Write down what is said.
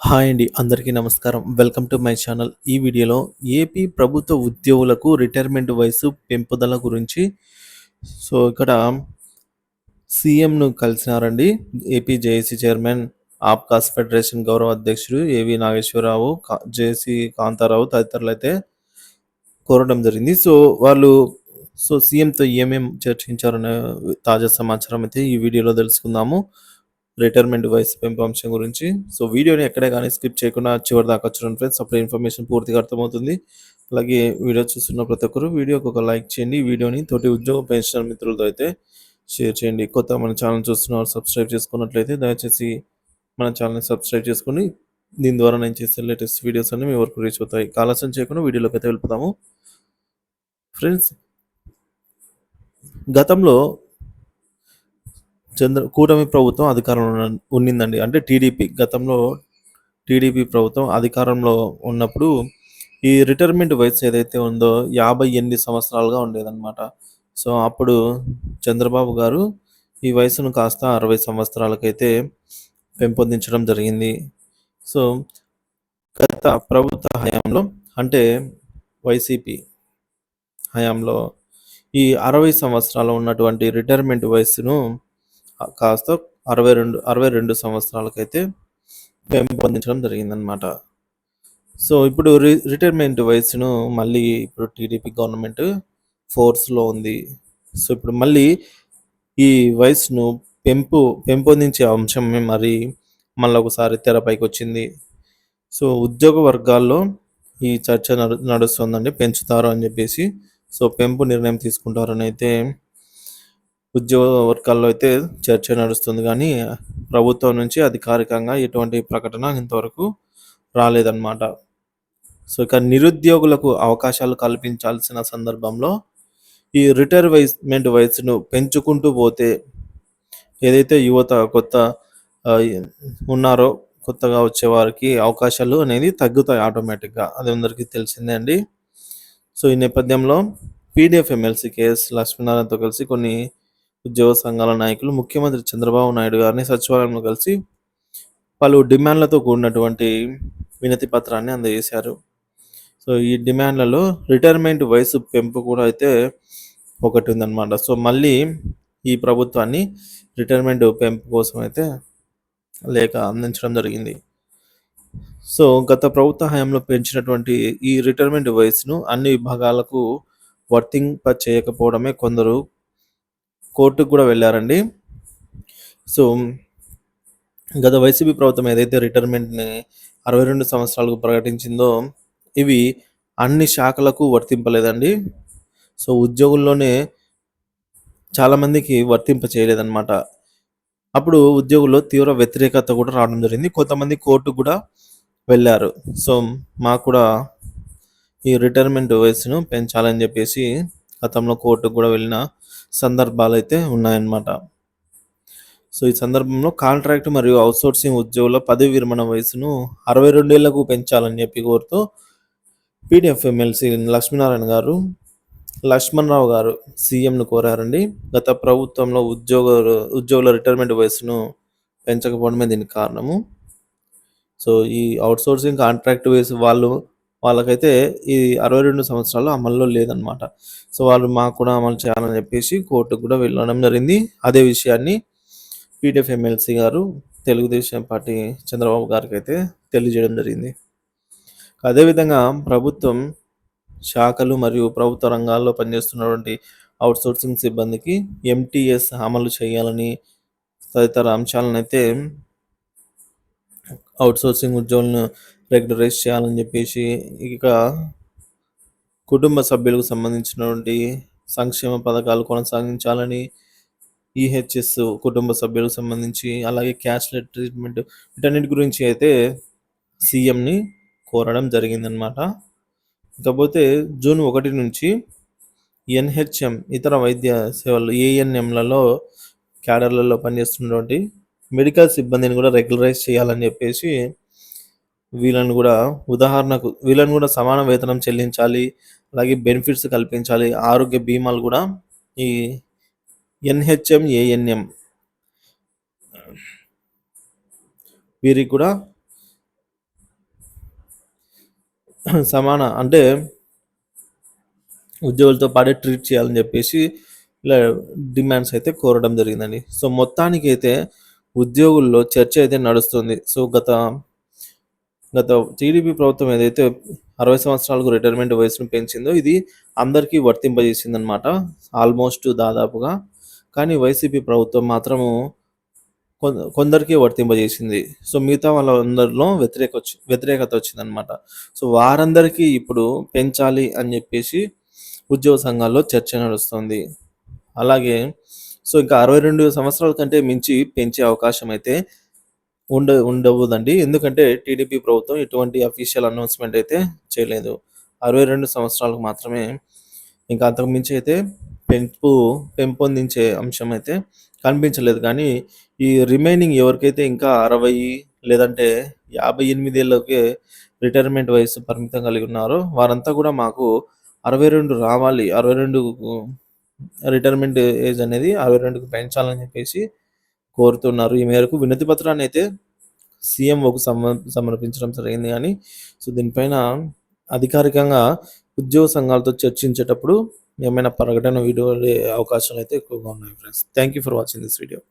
Hi అండి. అందరికీ నమస్కారం. Welcome to my channel. ఈ వీడియోలో ఏపీ ప్రభుత్వ ఉద్యోగులకు రిటైర్మెంట్ వయసు పెంపుదల గురించి ఇక్కడ సీఎంను కలిసినారండి. AP JAC chairman, APCOS federation గౌరవ అధ్యక్షుడు ఏవి నాగేశ్వరరావు, జేసీ కాంతారావు తదితరులైతే కోరడం జరిగింది. వాళ్ళు సీఎంతో ఏమేం చర్చించారనే తాజా సమాచారం అయితే ఈ వీడియోలో తెలుసుకుందాము. రిటైర్మెంట్ వయసు పెంపు అంశం గురించి. వీడియోని ఎక్కడే గాని స్కిప్ చేయకుండా చివరి దాకా చూడండి ఫ్రెండ్స్. అప్పుడే ఇన్ఫర్మేషన్ పూర్తిగా అర్థమవుతుంది. అలాగే వీడియో చూస్తున్న ప్రతి ఒక్కరు వీడియోకి ఒక లైక్ చేయండి. వీడియోని తోటి ఉద్యోగ పెన్షనర్ మిత్రులతో అయితే షేర్ చేయండి. కొత్త మన ఛానల్ చూస్తున్నవారు సబ్స్క్రైబ్ చేసుకున్నట్లయితే దయచేసి మన ఛానల్‌ని సబ్స్క్రైబ్ చేసుకొని దీని ద్వారా నేను చేసే లేటెస్ట్ వీడియోస్ అన్నీ మీ వరకు రీచ్ అవుతాయి. ఆలస్యం చేయకుండా వీడియోలోకి అయితే వెళ్ళిపోదాము. ఫ్రెండ్స్, గతంలో కూటమి ప్రభుత్వం అధికారంలో ఉన్నిందండి. అంటే గతంలో టీడీపీ ప్రభుత్వం అధికారంలో ఉన్నప్పుడు ఈ రిటైర్మెంట్ వయసు ఏదైతే ఉందో 58 సంవత్సరాలుగా ఉండేదన్నమాట. అప్పుడు చంద్రబాబు గారు ఈ వయసును కాస్త 60 సంవత్సరాలకైతే పెంపొందించడం జరిగింది. సో, గత ప్రభుత్వ హయాంలో అంటే వైసీపీ హయాంలో ఈ 60 సంవత్సరాలు ఉన్నటువంటి రిటైర్మెంట్ వయస్సును కాస్త 62 సంవత్సరాలకైతే పెంపొందించడం జరిగిందనమాట. ఇప్పుడు రిటైర్మెంట్ వయసును మళ్ళీ ఇప్పుడు టీడీపీ గవర్నమెంట్ ఫోర్స్‌లో ఉంది. ఇప్పుడు మళ్ళీ ఈ వయసును పెంపొందించే అంశమే మళ్ళొకసారి తెరపైకొచ్చింది. ఉద్యోగ వర్గాల్లో ఈ చర్చ నడుస్తుందండి. పెంచుతారు అని చెప్పేసి. పెంపు నిర్ణయం తీసుకుంటారనైతే ఉద్యోగ వర్గాల్లో అయితే చర్చ నడుస్తుంది గానీ, ప్రభుత్వం నుంచి అధికారికంగా ఎటువంటి ప్రకటన ఇంతవరకు రాలేదన్నమాట. ఇక నిరుద్యోగులకు అవకాశాలు కల్పించాల్సిన సందర్భంలో ఈ రిటైర్మెంట్ వయసును పెంచుకుంటూ పోతే ఏదైతే యువత ఉన్నారో కొత్తగా వచ్చేవారికి అవకాశాలు అనేది తగ్గుతాయి ఆటోమేటిక్‌గా. అది అందరికీ తెలిసిందే అండి. ఈ నేపథ్యంలో పీడీఎఫ్ ఎమ్మెల్సీ కేఎస్ లక్ష్మీనారాయణతో కలిసి కొన్ని ఉద్యోగ సంఘాల నాయకులు ముఖ్యమంత్రి చంద్రబాబు నాయుడు గారిని సచివాలయంలో కలిసి పలు డిమాండ్లతో కూడినటువంటి వినతి పత్రాన్ని అందజేశారు. ఈ డిమాండ్లలో రిటైర్మెంట్ వయసు పెంపు కూడా అయితే ఒకటి ఉందన్నమాట. మళ్ళీ ఈ ప్రభుత్వాన్ని రిటైర్మెంట్ పెంపు కోసం అయితే లేఖ అందించడం జరిగింది. గత ప్రభుత్వ హయాంలో పెంచినటువంటి ఈ రిటైర్మెంట్ వయసును అన్ని విభాగాలకు వర్తింప చేయకపోవడమే కొందరు కోర్టుకు కూడా వెళ్ళారండి. గత వైసీపీ ప్రభుత్వం ఏదైతే రిటైర్మెంట్‌ని 62 సంవత్సరాలకు ప్రకటించిందో ఇవి అన్ని శాఖలకు వర్తింపలేదండి. ఉద్యోగుల్లోనే చాలామందికి వర్తింప చేయలేదన్నమాట. అప్పుడు ఉద్యోగుల్లో తీవ్ర వ్యతిరేకత కూడా రావడం జరిగింది. కొంతమంది కోర్టుకు కూడా వెళ్ళారు. మాకు కూడా ఈ రిటైర్మెంట్ వయసును పెంచాలని చెప్పేసి గతంలో కోర్టుకు కూడా వెళ్ళిన సందర్భాలైతే ఉన్నాయన్నమాట. ఈ సందర్భంలో కాంట్రాక్ట్ మరియు అవుట్‌సోర్సింగ్ ఉద్యోగుల పదవి విరమణ వయసును 62 ఏళ్లకు పెంచాలని చెప్పి కోరుతూ పీడీఎఫ్ ఎమ్మెల్సీ లక్ష్మణరావు గారు సీఎంను కోరారండి. గత ప్రభుత్వంలో ఉద్యోగుల రిటైర్మెంట్ వయసును పెంచకపోవడమే దీనికి కారణము. ఈ అవుట్‌సోర్సింగ్ కాంట్రాక్ట్ వయసు వాళ్ళకైతే ఈ 62 సంవత్సరాలు అమల్లో లేదనమాట. వాళ్ళు మాకు కూడా అమలు చేయాలని చెప్పేసి కోర్టుకు కూడా వెళ్ళడం జరిగింది. అదే విషయాన్ని పీడీఎఫ్ ఎమ్మెల్సీ గారు తెలుగుదేశం పార్టీ చంద్రబాబు గారికైతే తెలియజేయడం జరిగింది. అదేవిధంగా ప్రభుత్వం శాఖలు మరియు ప్రభుత్వ రంగాల్లో పనిచేస్తున్నటువంటి అవుట్‌సోర్సింగ్ సిబ్బందికి ఎంటీఎస్ అమలు చేయాలని తదితర అంశాలనైతే అవుట్‌సోర్సింగ్ ఉద్యోగులను రెగ్యులరైజ్ చేయాలని చెప్పేసి ఇక కుటుంబ సభ్యులకు సంబంధించినటువంటి సంక్షేమ పథకాలు కొనసాగించాలని ఈహెచ్ఎస్ కుటుంబ సభ్యులకు సంబంధించి అలాగే క్యాష్‌లెస్ ట్రీట్మెంట్ వీటన్నిటి గురించి అయితే సీఎంని కోరడం జరిగిందనమాట. ఇకపోతే జూన్ 1 నుంచి ఎన్‌హెచ్‌ఎం ఇతర వైద్య సేవలు ఏఎన్ఎంలలో క్యాడర్లలో పనిచేస్తున్నటువంటి మెడికల్ సిబ్బందిని కూడా రెగ్యులరైజ్ చేయాలని చెప్పేసి వీళ్ళను కూడా సమాన వేతనం చెల్లించాలి. అలాగే బెనిఫిట్స్ కల్పించాలి. ఆరోగ్య బీమాలు కూడా ఈ ఎన్‌హెచ్‌ఎం, ఏఎన్ఎం వీరికి కూడా సమాన అంటే ఉద్యోగులతో పాటే ట్రీట్ చేయాలని చెప్పేసి ఇలా డిమాండ్స్ అయితే కోరడం జరిగిందండి. సో మొత్తానికైతే ఉద్యోగుల్లో చర్చ అయితే నడుస్తుంది. సో గత టీడీపీ ప్రభుత్వం ఏదైతే 60 సంవత్సరాలకు రిటైర్మెంట్ వయసును పెంచిందో ఇది అందరికీ వర్తింపజేసిందనమాట. ఆల్మోస్ట్ దాదాపుగా. కానీ వైసీపీ ప్రభుత్వం మాత్రము కొందరికే వర్తింపజేసింది. సో మిగతా వాళ్ళందరిలో వ్యతిరేకత వచ్చిందనమాట. సో వారందరికీ ఇప్పుడు పెంచాలి అని చెప్పేసి ఉద్యోగ సంఘాల్లో చర్చ నడుస్తుంది. అలాగే సో ఇంకా 62 సంవత్సరాల కంటే మించి పెంచే అవకాశం అయితే ఉండవదండి. ఎందుకంటే టీడీపీ ప్రభుత్వం ఎటువంటి అఫీషియల్ అనౌన్స్‌మెంట్ అయితే చేయలేదు. 62 సంవత్సరాలకు మాత్రమే. ఇంకా అంతకు మించి అయితే పెంపొందించే అంశం అయితే కనిపించలేదు. కానీ ఈ రిమైనింగ్ ఎవరికైతే ఇంకా 60 లేదంటే 58 ఏళ్ళకే రిటైర్మెంట్ వయస్సు పరిమితం కలిగి ఉన్నారో వారంతా కూడా మాకు 62 రావాలి. 62 రిటైర్మెంట్ ఏజ్ అనేది 62కి పెంచాలని చెప్పేసి కోరుతున్నారు. ఈ మేరకు వినతి పత్రాన్నయితే సీఎంఓకు సమర్పించడం జరిగింది. కానీ సో దీనిపైన అధికారికంగా ఉద్యోగ సంఘాలతో చర్చించేటప్పుడు ఏమైనా ప్రకటన వీడియో అవకాశాలు అయితే ఎక్కువగా ఉన్నాయి friends. Thank you for watching this video.